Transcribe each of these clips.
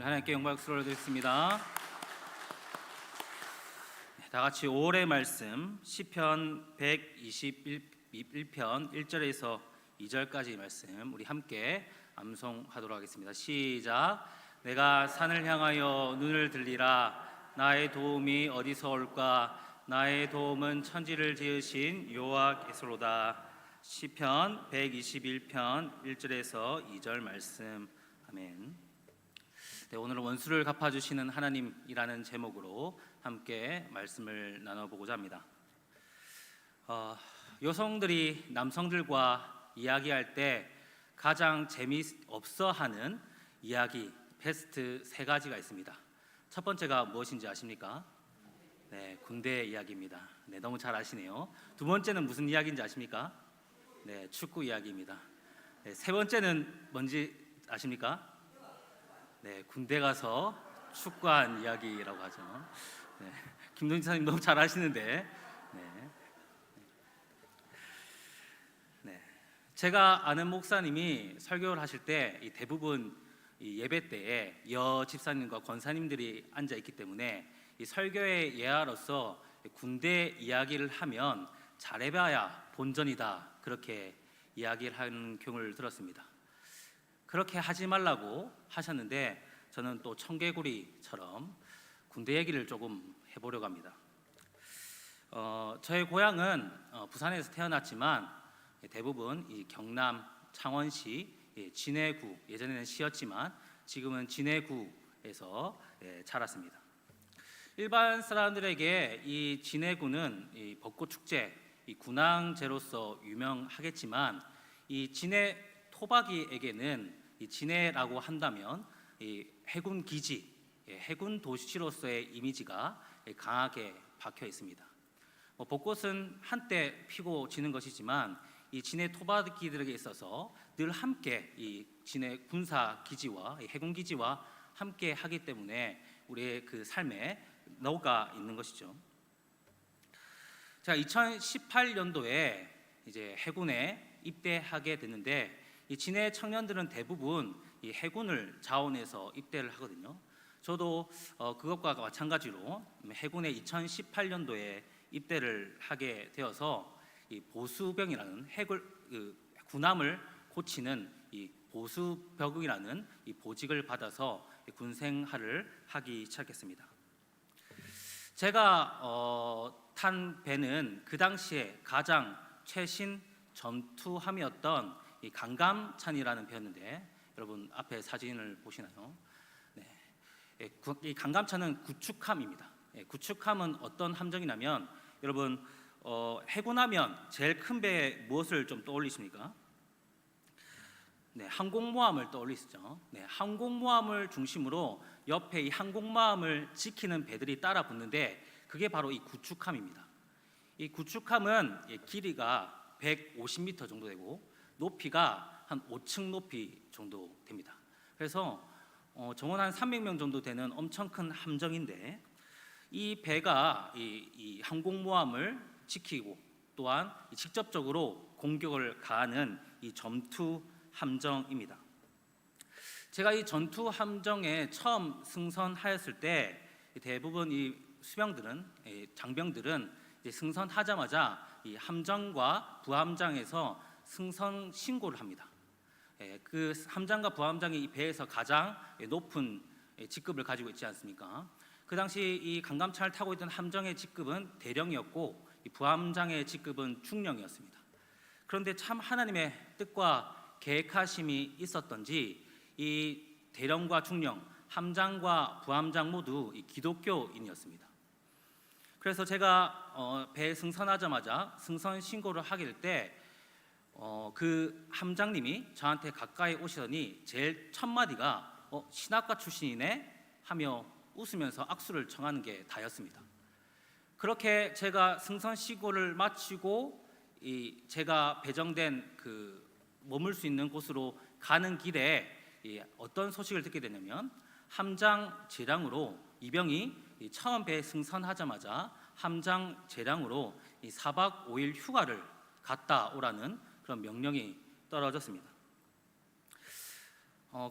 우리 하나님께 영광 수를 드리겠습니다. 다 같이 5월의 말씀 시편 121편 1절에서 2절까지 말씀 우리 함께 암송하도록 하겠습니다. 시작. 내가 산을 향하여 눈을 들리라. 나의 도움이 어디서 올까? 나의 도움은 천지를 지으신 여호와께서로다. 시편 121편 1절에서 2절 말씀. 아멘. 네, 오늘은 원수를 갚아주시는 하나님이라는 제목으로 함께 말씀을 나눠보고자 합니다. 여성들이 남성들과 이야기할 때 가장 재미없어하는 이야기 베스트 3가지가 있습니다. 첫 번째가 무엇인지 아십니까? 네, 군대 이야기입니다. 네, 너무 잘 아시네요. 두 번째는 무슨 이야기인지 아십니까? 네, 축구 이야기입니다. 네, 세 번째는 뭔지 아십니까? 네, 군대 가서 축구한 이야기라고 하죠. 네, 김동진 사님 너무 잘 아시는데. 네. 제가 아는 목사님이 설교를 하실 때 대부분 이 예배 때에 여 집사님과 권사님들이 앉아 있기 때문에 이 설교의 예화로서 군대 이야기를 하면 잘해봐야 본전이다, 그렇게 이야기를 하는 경우를 들었습니다. 그렇게 하지 말라고 하셨는데 저는 또 청개구리처럼 군대 얘기를 조금 해보려고 합니다. 저의 고향은 부산에서 태어났지만 대부분 이 경남 창원시 진해구, 예전에는 시였지만 지금은 진해구에서 자랐습니다. 일반 사람들에게 이 진해구는 이 벚꽃축제, 이 군항제로서 유명하겠지만 이 진해 토박이에게는 이 진해라고 한다면 이 해군 기지, 해군 도시로서의 이미지가 강하게 박혀 있습니다. 벚꽃은 한때 피고 지는 것이지만 이 진해 토박이들에게 있어서 늘 함께 이 진해 군사 기지와 해군 기지와 함께 하기 때문에 우리의 그 삶에 녹아 있는 것이죠. 자, 2018년도에 이제 해군에 입대하게 됐는데 이 진해 청년들은 대부분 이 해군을 자원해서 입대를 하거든요. 저도 그것과 마찬가지로 해군에 2018년도에 입대를 하게 되어서 이 보수병이라는 군함을 고치는 이 보수병이라는 이 보직을 받아서 군생활을 하기 시작했습니다. 제가 탄 배는 그 당시에 가장 최신 전투함이었던 이 강감찬이라는 배였는데 여러분 앞에 사진을 보시나요? 네. 이 강감찬은 구축함입니다. 구축함은 어떤 함정이냐면 여러분 해군하면 제일 큰 배에 무엇을 좀 떠올리십니까? 네, 항공모함을 떠올리시죠. 네, 항공모함을 중심으로 옆에 이 항공모함을 지키는 배들이 따라 붙는데 그게 바로 이 구축함입니다. 이 구축함은 길이가 150m 정도 되고 높이가 한 5층 높이 정도 됩니다. 그래서 정원 한 300명 정도 되는 엄청 큰 함정인데 이 배가 이 항공모함을 지키고 또한 직접적으로 공격을 가하는 이 전투 함정입니다. 제가 이 전투 함정에 처음 승선하였을 때 대부분 이 수병들은 장병들은 승선하자마자 이 함정과 부함장에서 승선 신고를 합니다. 그 함장과 부함장이 이 배에서 가장 높은 직급을 가지고 있지 않습니까? 그 당시 이 강감찬을 타고 있던 함정의 직급은 대령이었고 이 부함장의 직급은 중령이었습니다. 그런데 참 하나님의 뜻과 계획하심이 있었던지 이 대령과 중령, 함장과 부함장 모두 이 기독교인이었습니다. 그래서 제가 배에 승선하자마자 승선 신고를 하게 될 때 그 함장님이 저한테 가까이 오시더니 제일 첫 마디가 신학과 출신이네 하며 웃으면서 악수를 청하는 게 다였습니다. 그렇게 제가 승선 신고를 마치고 제가 배정된 그 머물 수 있는 곳으로 가는 길에 어떤 소식을 듣게 되냐면 함장 재량으로 이병이 처음 배에 승선하자마자 함장 재량으로 4박 5일 휴가를 갔다 오라는 그런 명령이 떨어졌습니다.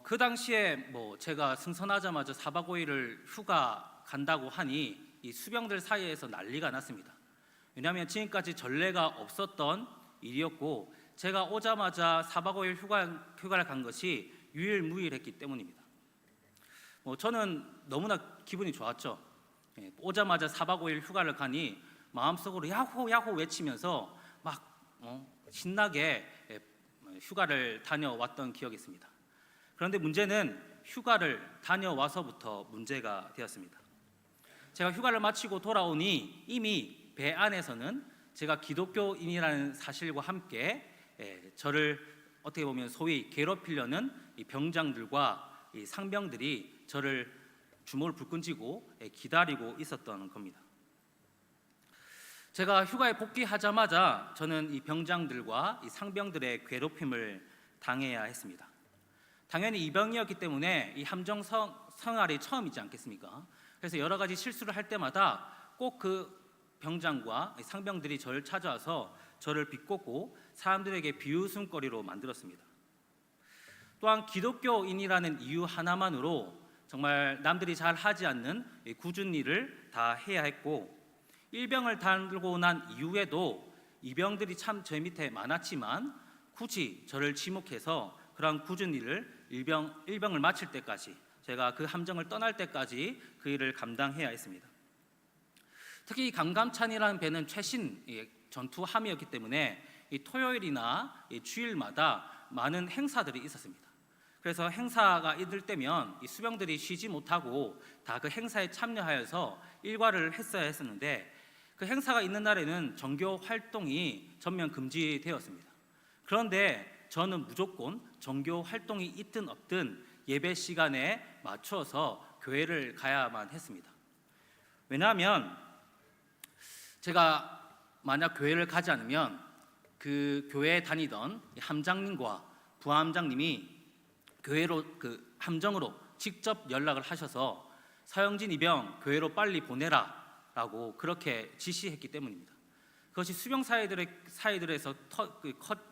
그 당시에 뭐 제가 승선하자마자 4박 5일을 휴가 간다고 하니 이 수병들 사이에서 난리가 났습니다. 왜냐하면 지금까지 전례가 없었던 일이었고 제가 오자마자 4박 5일 휴가를 간 것이 유일무이했기 때문입니다. 저는 너무나 기분이 좋았죠. 오자마자 4박 5일 휴가를 가니 마음속으로 야호 야호 외치면서 막 신나게 휴가를 다녀왔던 기억이 있습니다. 그런데 문제는 휴가를 다녀와서부터 문제가 되었습니다. 제가 휴가를 마치고 돌아오니 이미 배 안에서는 제가 기독교인이라는 사실과 함께 저를 어떻게 보면 소위 괴롭히려는 이 병장들과 이 상병들이 저를 주먹을 불끈 쥐고 기다리고 있었던 겁니다. 제가 휴가에 복귀하자마자 저는 이 병장들과 이 상병들의 괴롭힘을 당해야 했습니다. 당연히 이병이었기 때문에 이 함정 생활이 처음이지 않겠습니까? 그래서 여러 가지 실수를 할 때마다 꼭 그 병장과 상병들이 저를 찾아와서 저를 비꼬고 사람들에게 비웃음거리로 만들었습니다. 또한 기독교인이라는 이유 하나만으로 정말 남들이 잘 하지 않는 굳은 일을 다 해야 했고, 일병을 달고 난 이후에도 이병들이 참 제 밑에 많았지만 굳이 저를 지목해서 그런 굳은 일을 일병을 마칠 때까지, 제가 그 함정을 떠날 때까지 그 일을 감당해야 했습니다. 특히 이 강감찬이라는 배는 최신 전투함이었기 때문에 이 토요일이나 이 주일마다 많은 행사들이 있었습니다. 그래서 행사가 있을 때면 이 수병들이 쉬지 못하고 다 그 행사에 참여하여서 일과를 했어야 했었는데, 그 행사가 있는 날에는 정교 활동이 전면 금지되었습니다. 그런데 저는 무조건 정교 활동이 있든 없든 예배 시간에 맞춰서 교회를 가야만 했습니다. 왜냐하면 제가 만약 교회를 가지 않으면 그 교회에 다니던 함장님과 부함장님이 교회로 그 함정으로 직접 연락을 하셔서 서영진 이병 교회로 빨리 보내라 라고 그렇게 지시했기 때문입니다. 그것이 수병 사이들에서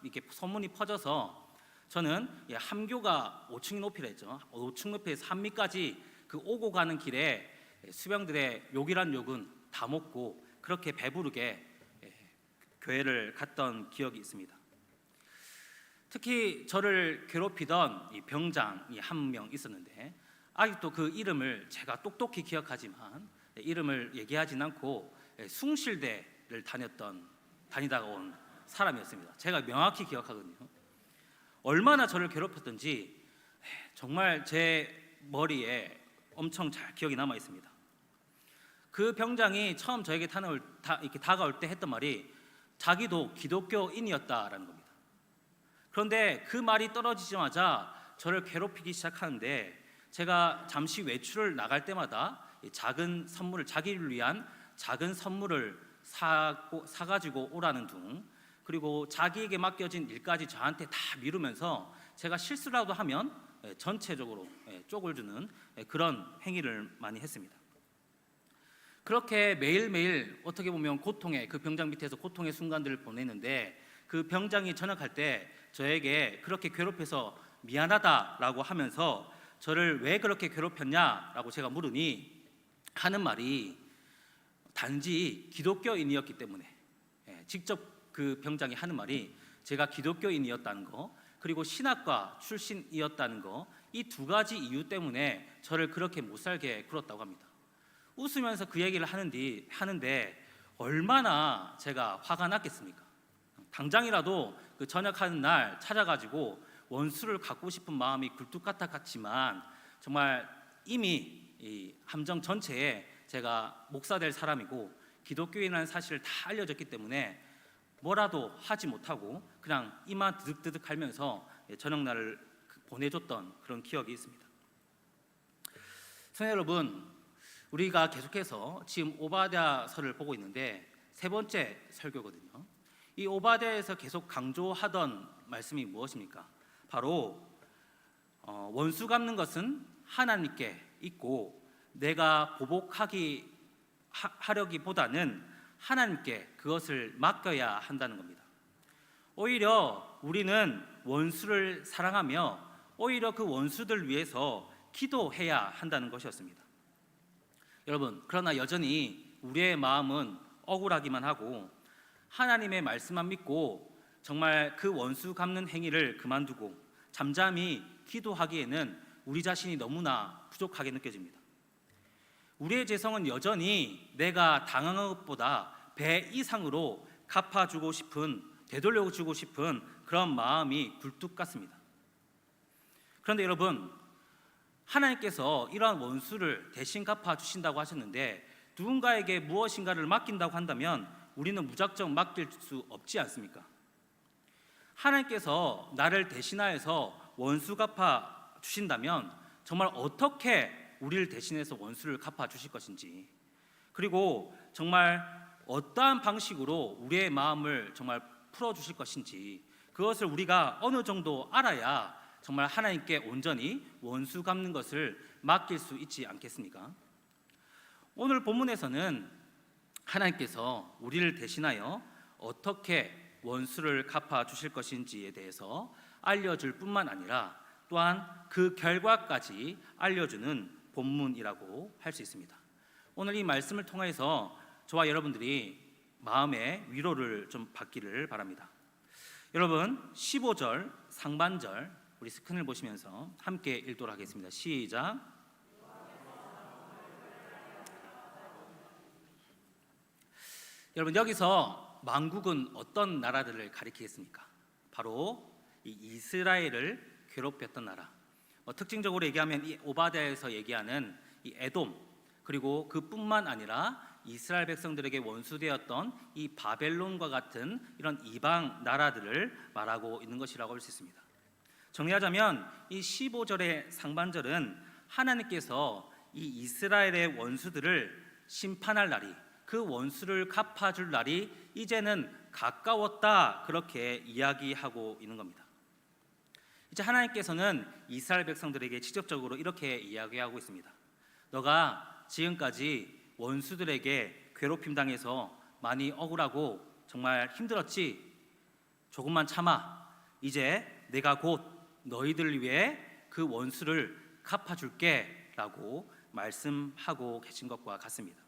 이렇게 소문이 퍼져서 저는 함교가 5층 높이랬죠. 5층 높이에서 한미까지 그 오고 가는 길에 수병들의 욕이란 욕은 다 먹고 그렇게 배부르게 교회를 갔던 기억이 있습니다. 특히 저를 괴롭히던 이 병장이 한 명 있었는데, 아직도 그 이름을 제가 똑똑히 기억하지만 이름을 얘기하진 않고 숭실대를 다니다가 온 사람이었습니다. 제가 명확히 기억하거든요. 얼마나 저를 괴롭혔던지 정말 제 머리에 엄청 잘 기억이 남아 있습니다. 그 병장이 처음 저에게 이렇게 다가올 때 했던 말이 자기도 기독교인이었다라는 겁니다. 그런데 그 말이 떨어지자마자 저를 괴롭히기 시작하는데, 제가 잠시 외출을 나갈 때마다 작은 선물을, 자기를 위한 작은 선물을 사가지고 오라는 둥, 그리고 자기에게 맡겨진 일까지 저한테 다 미루면서 제가 실수라도 하면 전체적으로 쪽을 주는 그런 행위를 많이 했습니다. 그렇게 매일매일 어떻게 보면 그 병장 밑에서 고통의 순간들을 보내는데, 그 병장이 전역할 때 저에게 그렇게 괴롭혀서 미안하다라고 하면서 저를 왜 그렇게 괴롭혔냐라고 제가 물으니 하는 말이 단지 기독교인이었기 때문에, 직접 그 병장이 하는 말이 제가 기독교인이었다는 거, 그리고 신학과 출신이었다는 거, 이 두 가지 이유 때문에 저를 그렇게 못 살게 굴었다고 합니다. 웃으면서 그 얘기를 하는데 얼마나 제가 화가 났겠습니까? 당장이라도 그 전역하는 날 찾아가지고 원수를 갖고 싶은 마음이 굴뚝 같았지만, 정말 이미 이 함정 전체에 제가 목사될 사람이고 기독교인이라는 사실을 다 알려졌기 때문에 뭐라도 하지 못하고 그냥 이만 드득드득 하면서 저녁날을 보내줬던 그런 기억이 있습니다. 성도 여러분, 우리가 계속해서 지금 오바댜서를 보고 있는데 세 번째 설교거든요. 이 오바댜에서 계속 강조하던 말씀이 무엇입니까? 바로 원수 갚는 것은 하나님께 있고 내가 하려기보다는 하나님께 그것을 맡겨야 한다는 겁니다. 오히려 우리는 원수를 사랑하며 오히려 그 원수들 위해서 기도해야 한다는 것이었습니다. 여러분, 그러나 여전히 우리의 마음은 억울하기만 하고 하나님의 말씀만 믿고 정말 그 원수 갚는 행위를 그만두고 잠잠히 기도하기에는 우리 자신이 너무나 부족하게 느껴집니다. 우리의 죄성은 여전히 내가 당한 것보다 배 이상으로 갚아주고 싶은, 되돌려주고 싶은 그런 마음이 굴뚝 같습니다. 그런데 여러분, 하나님께서 이러한 원수를 대신 갚아주신다고 하셨는데 누군가에게 무엇인가를 맡긴다고 한다면 우리는 무작정 맡길 수 없지 않습니까? 하나님께서 나를 대신하여서 원수 갚아주신다면 정말 어떻게 우리를 대신해서 원수를 갚아주실 것인지, 그리고 정말 어떠한 방식으로 우리의 마음을 정말 풀어주실 것인지, 그것을 우리가 어느 정도 알아야 정말 하나님께 온전히 원수 갚는 것을 맡길 수 있지 않겠습니까? 오늘 본문에서는 하나님께서 우리를 대신하여 어떻게 원수를 갚아주실 것인지에 대해서 알려줄 뿐만 아니라 또한 그 결과까지 알려주는 본문이라고 할 수 있습니다. 오늘 이 말씀을 통해서 저와 여러분들이 마음의 위로를 좀 받기를 바랍니다. 여러분, 15절 상반절 우리 스크린을 보시면서 함께 읽도록 하겠습니다. 시작. 여러분, 여기서 만국은 어떤 나라들을 가리키겠습니까? 바로 이 이스라엘을 괴롭혔던 나라. 특징적으로 얘기하면 이 오바댜에서 얘기하는 이 에돔, 그리고 그뿐만 아니라 이스라엘 백성들에게 원수되었던 이 바벨론과 같은 이런 이방 나라들을 말하고 있는 것이라고 할 수 있습니다. 정리하자면 이 15절의 상반절은 하나님께서 이 이스라엘의 원수들을 심판할 날이, 그 원수를 갚아줄 날이 이제는 가까웠다, 그렇게 이야기하고 있는 겁니다. 이제 하나님께서는 이스라엘 백성들에게 직접적으로 이렇게 이야기하고 있습니다. 너가 지금까지 원수들에게 괴롭힘 당해서 많이 억울하고 정말 힘들었지? 조금만 참아. 이제 내가 곧 너희들 위해 그 원수를 갚아줄게 라고 말씀하고 계신 것과 같습니다.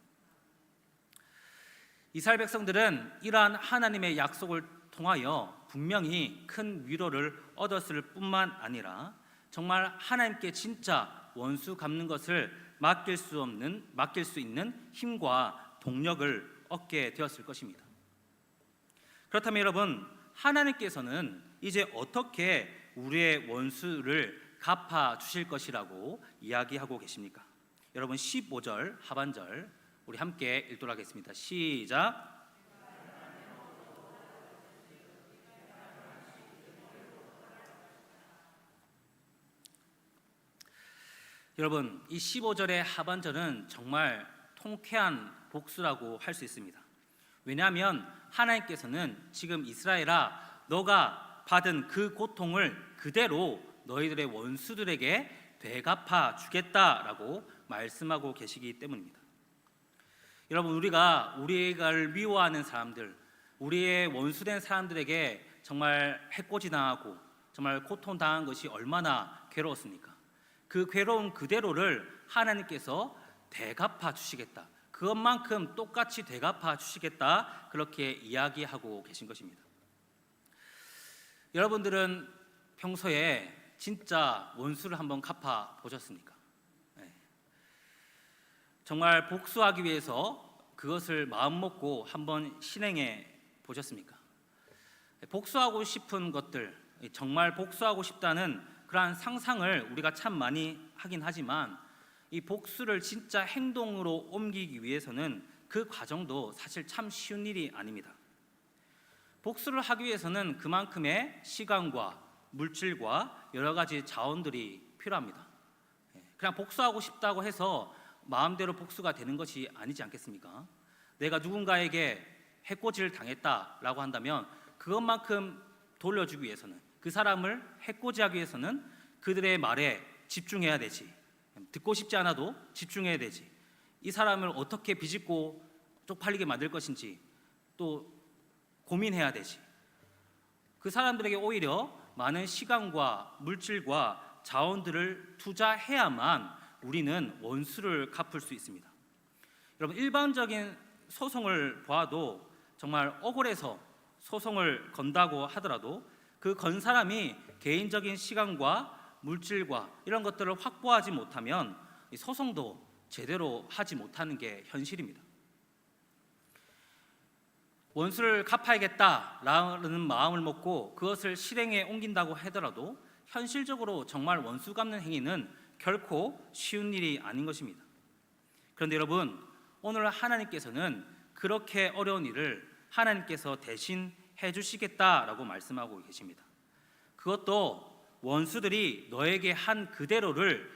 이스라엘 백성들은 이러한 하나님의 약속을 통하여 분명히 큰 위로를 얻었을 뿐만 아니라 정말 하나님께 진짜 원수 갚는 것을 맡길 수 있는 힘과 동력을 얻게 되었을 것입니다. 그렇다면 여러분, 하나님께서는 이제 어떻게 우리의 원수를 갚아 주실 것이라고 이야기하고 계십니까? 여러분, 15절 하반절 우리 함께 읽도록 하겠습니다. 시작. 여러분, 이 15절의 하반절은 정말 통쾌한 복수라고 할 수 있습니다. 왜냐하면 하나님께서는 지금 이스라엘아, 너가 받은 그 고통을 그대로 너희들의 원수들에게 되갚아 주겠다라고 말씀하고 계시기 때문입니다. 여러분, 우리가 미워하는 사람들, 우리의 원수된 사람들에게 정말 해코지 당하고 정말 고통당한 것이 얼마나 괴로웠습니까? 그 괴로운 그대로를 하나님께서 되갚아 주시겠다, 그것만큼 똑같이 되갚아 주시겠다, 그렇게 이야기하고 계신 것입니다. 여러분들은 평소에 진짜 원수를 한번 갚아 보셨습니까? 네. 정말 복수하기 위해서 그것을 마음먹고 한번 실행해 보셨습니까? 복수하고 싶은 것들, 정말 복수하고 싶다는 그러한 상상을 우리가 참 많이 하긴 하지만 이 복수를 진짜 행동으로 옮기기 위해서는 그 과정도 사실 참 쉬운 일이 아닙니다. 복수를 하기 위해서는 그만큼의 시간과 물질과 여러 가지 자원들이 필요합니다. 그냥 복수하고 싶다고 해서 마음대로 복수가 되는 것이 아니지 않겠습니까? 내가 누군가에게 해코지를 당했다라고 한다면 그것만큼 돌려주기 위해서는, 그 사람을 해코지하기 위해서는 그들의 말에 집중해야 되지. 듣고 싶지 않아도 집중해야 되지. 이 사람을 어떻게 비집고 쪽팔리게 만들 것인지 또 고민해야 되지. 그 사람들에게 오히려 많은 시간과 물질과 자원들을 투자해야만 우리는 원수를 갚을 수 있습니다. 여러분, 일반적인 소송을 봐도 정말 억울해서 소송을 건다고 하더라도 그 건 사람이 개인적인 시간과 물질과 이런 것들을 확보하지 못하면 이 소송도 제대로 하지 못하는 게 현실입니다. 원수를 갚아야겠다라는 마음을 먹고 그것을 실행에 옮긴다고 하더라도 현실적으로 정말 원수 갚는 행위는 결코 쉬운 일이 아닌 것입니다. 그런데 여러분, 오늘 하나님께서는 그렇게 어려운 일을 하나님께서 대신 해주시겠다라고 말씀하고 계십니다. 그것도 원수들이 너에게 한 그대로를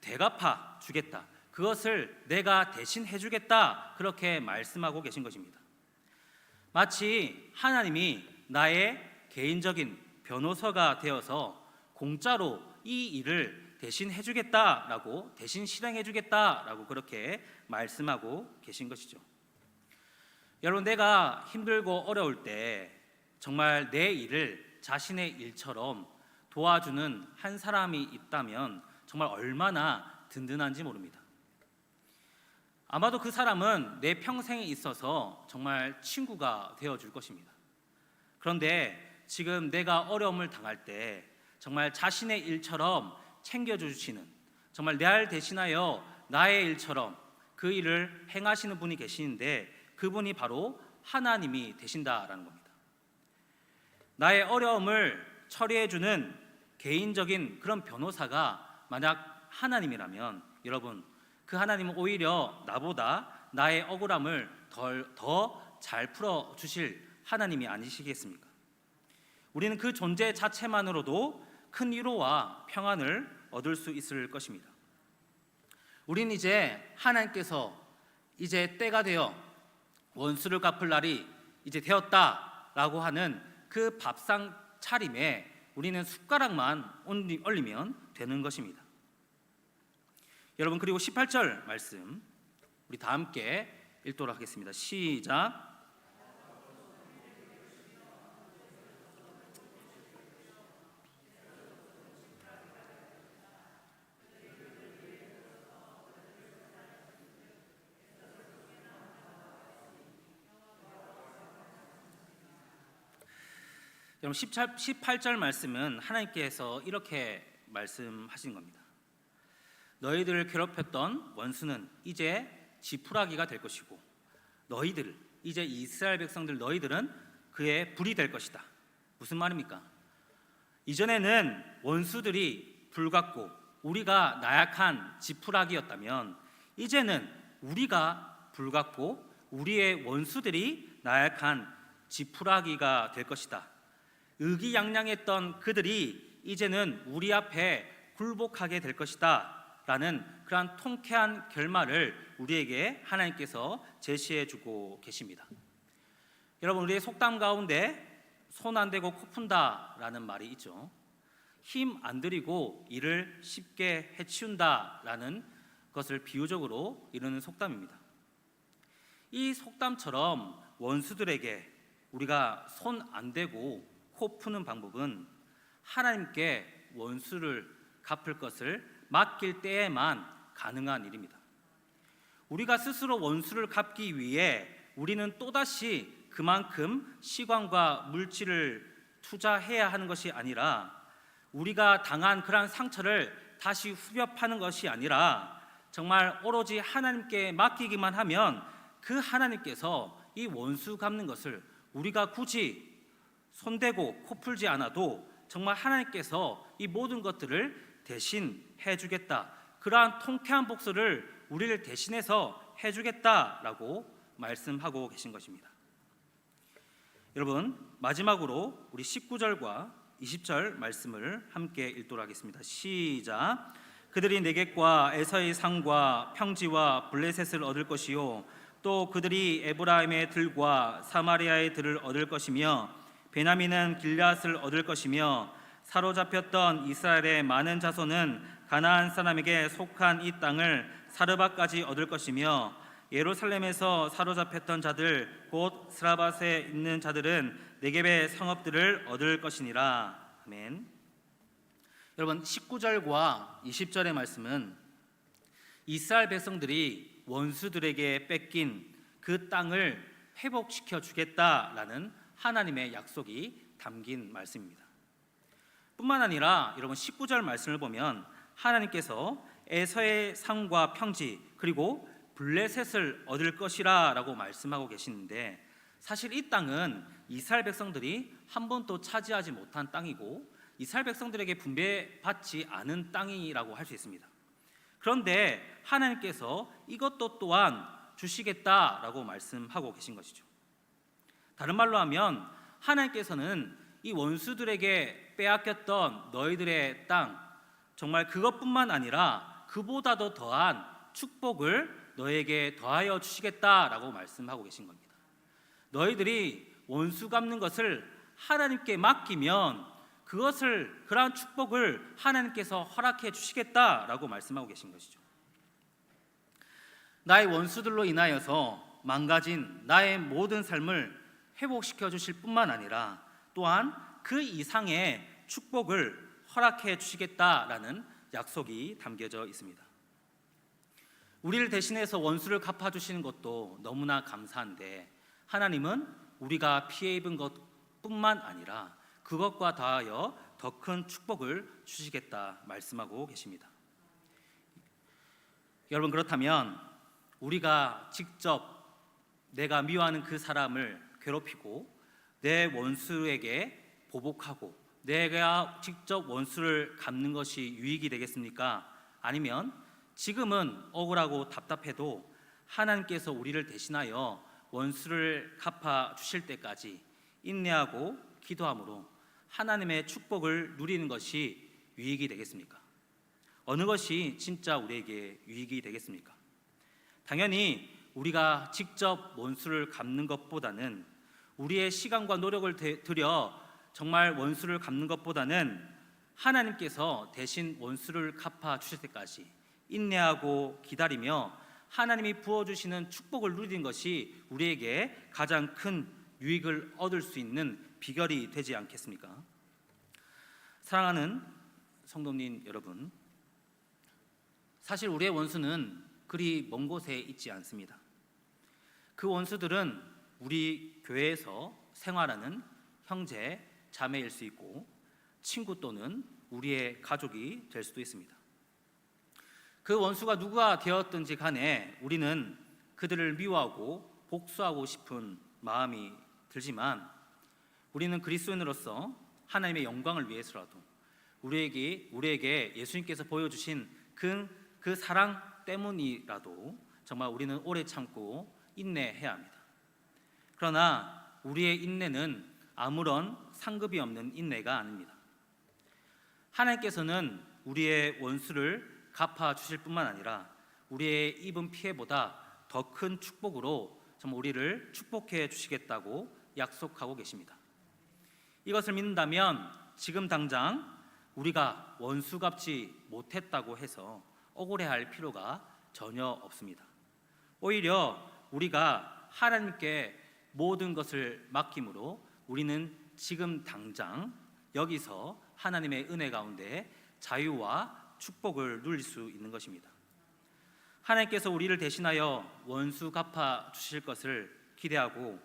대갚아 주겠다, 그것을 내가 대신 해주겠다, 그렇게 말씀하고 계신 것입니다. 마치 하나님이 나의 개인적인 변호사가 되어서 공짜로 이 일을 대신 해주겠다라고, 대신 실행해주겠다라고 그렇게 말씀하고 계신 것이죠. 여러분, 내가 힘들고 어려울 때 정말 내 일을 자신의 일처럼 도와주는 한 사람이 있다면 정말 얼마나 든든한지 모릅니다. 아마도 그 사람은 내 평생에 있어서 정말 친구가 되어줄 것입니다. 그런데 지금 내가 어려움을 당할 때 정말 자신의 일처럼 챙겨주시는, 정말 날 대신하여 나의 일처럼 그 일을 행하시는 분이 계시는데 그분이 바로 하나님이 되신다라는 겁니다. 나의 어려움을 처리해주는 개인적인 그런 변호사가 만약 하나님이라면 여러분, 그 하나님은 오히려 나보다 나의 억울함을 더 잘 풀어주실 하나님이 아니시겠습니까? 우리는 그 존재 자체만으로도 큰 위로와 평안을 얻을 수 있을 것입니다. 우리는 이제 하나님께서 이제 때가 되어 원수를 갚을 날이 이제 되었다라고 하는 그 밥상 차림에 우리는 숟가락만 올리면 되는 것입니다. 여러분, 그리고 18절 말씀 우리 다 함께 읽도록 하겠습니다. 시작. 여러분, 18절 말씀은 하나님께서 이렇게 말씀하신 겁니다. 너희들을 괴롭혔던 원수는 이제 지푸라기가 될 것이고 너희들, 이제 이스라엘 백성들 너희들은 그의 불이 될 것이다. 무슨 말입니까? 이전에는 원수들이 불같고 우리가 나약한 지푸라기였다면 이제는 우리가 불같고 우리의 원수들이 나약한 지푸라기가 될 것이다. 의기양양했던 그들이 이제는 우리 앞에 굴복하게 될 것이다 라는 그러한 통쾌한 결말을 우리에게 하나님께서 제시해 주고 계십니다. 여러분, 우리의 속담 가운데 손 안 대고 코 푼다 라는 말이 있죠. 힘 안 들이고 일을 쉽게 해치운다 라는 것을 비유적으로 이루는 속담입니다. 이 속담처럼 원수들에게 우리가 손 안 대고 코 푸는 방법은 하나님께 원수를 갚을 것을 맡길 때에만 가능한 일입니다. 우리가 스스로 원수를 갚기 위해 우리는 또다시 그만큼 시간과 물질을 투자해야 하는 것이 아니라 우리가 당한 그러한 상처를 다시 후벼파는 것이 아니라 정말 오로지 하나님께 맡기기만 하면 그 하나님께서 이 원수 갚는 것을 우리가 굳이 손대고 코 풀지 않아도 정말 하나님께서 이 모든 것들을 대신 해주겠다, 그러한 통쾌한 복수를 우리를 대신해서 해주겠다라고 말씀하고 계신 것입니다. 여러분, 마지막으로 우리 19절과 20절 말씀을 함께 읽도록 하겠습니다. 시작. 그들이 네겝과 에서의 상과 평지와 블레셋을 얻을 것이요 또 그들이 에브라임의 들과 사마리아의 들을 얻을 것이며 베냐민은 길앗을 얻을 것이며 사로잡혔던 이스라엘의 많은 자손은 가나안 사람에게 속한 이 땅을 사르바까지 얻을 것이며 예루살렘에서 사로잡혔던 자들 곧 스라밧에 있는 자들은 네겝의 성읍들을 얻을 것이니라. 아멘. 여러분 19절과 20절의 말씀은 이스라엘 백성들이 원수들에게 뺏긴 그 땅을 회복시켜 주겠다라는 하나님의 약속이 담긴 말씀입니다. 뿐만 아니라 여러분 19절 말씀을 보면 하나님께서 에서의 상과 평지 그리고 블레셋을 얻을 것이라 라고 말씀하고 계시는데, 사실 이 땅은 이스라엘 백성들이 한 번도 차지하지 못한 땅이고 이스라엘 백성들에게 분배받지 않은 땅이라고 할 수 있습니다. 그런데 하나님께서 이것도 또한 주시겠다라고 말씀하고 계신 것이죠. 다른 말로 하면 하나님께서는 이 원수들에게 빼앗겼던 너희들의 땅, 정말 그것뿐만 아니라 그보다도 더한 축복을 너에게 더하여 주시겠다라고 말씀하고 계신 겁니다. 너희들이 원수 갚는 것을 하나님께 맡기면 그러한 축복을 하나님께서 허락해 주시겠다라고 말씀하고 계신 것이죠. 나의 원수들로 인하여서 망가진 나의 모든 삶을 회복시켜 주실 뿐만 아니라 또한 그 이상의 축복을 허락해 주시겠다라는 약속이 담겨져 있습니다. 우리를 대신해서 원수를 갚아주시는 것도 너무나 감사한데, 하나님은 우리가 피해 입은 것뿐만 아니라 그것과 더하여 더 큰 축복을 주시겠다 말씀하고 계십니다. 여러분, 그렇다면 우리가 직접 내가 미워하는 그 사람을 괴롭히고 내 원수에게 보복하고 내가 직접 원수를 갚는 것이 유익이 되겠습니까? 아니면 지금은 억울하고 답답해도 하나님께서 우리를 대신하여 원수를 갚아 주실 때까지 인내하고 기도함으로 하나님의 축복을 누리는 것이 유익이 되겠습니까? 어느 것이 진짜 우리에게 유익이 되겠습니까? 당연히 우리가 직접 원수를 갚는 것보다는, 우리의 시간과 노력을 들여 정말 원수를 갚는 것보다는 하나님께서 대신 원수를 갚아 주실 때까지 인내하고 기다리며 하나님이 부어주시는 축복을 누리는 것이 우리에게 가장 큰 유익을 얻을 수 있는 비결이 되지 않겠습니까? 사랑하는 성도님 여러분, 사실 우리의 원수는 그리 먼 곳에 있지 않습니다. 그 원수들은 우리 교회에서 생활하는 형제, 자매일 수 있고 친구 또는 우리의 가족이 될 수도 있습니다. 그 원수가 누가 되었든지 간에 우리는 그들을 미워하고 복수하고 싶은 마음이 들지만, 우리는 그리스도인으로서 하나님의 영광을 위해서라도 우리에게 예수님께서 보여주신 그 사랑 때문이라도 정말 우리는 오래 참고 인내해야 합니다. 그러나 우리의 인내는 아무런 상급이 없는 인내가 아닙니다. 하나님께서는 우리의 원수를 갚아 주실 뿐만 아니라 우리의 입은 피해보다 더 큰 축복으로 정말 우리를 축복해 주시겠다고 약속하고 계십니다. 이것을 믿는다면 지금 당장 우리가 원수 갚지 못했다고 해서 억울해할 필요가 전혀 없습니다. 오히려 우리가 하나님께 모든 것을 맡김으로 우리는 지금 당장 여기서 하나님의 은혜 가운데 자유와 축복을 누릴 수 있는 것입니다. 하나님께서 우리를 대신하여 원수 갚아 주실 것을 기대하고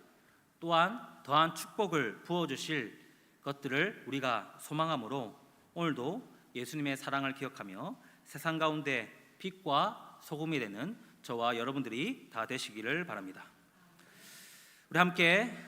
또한 더한 축복을 부어주실 것들을 우리가 소망함으로 오늘도 예수님의 사랑을 기억하며 세상 가운데 빛과 소금이 되는 저와 여러분들이 다 되시기를 바랍니다. 우리 함께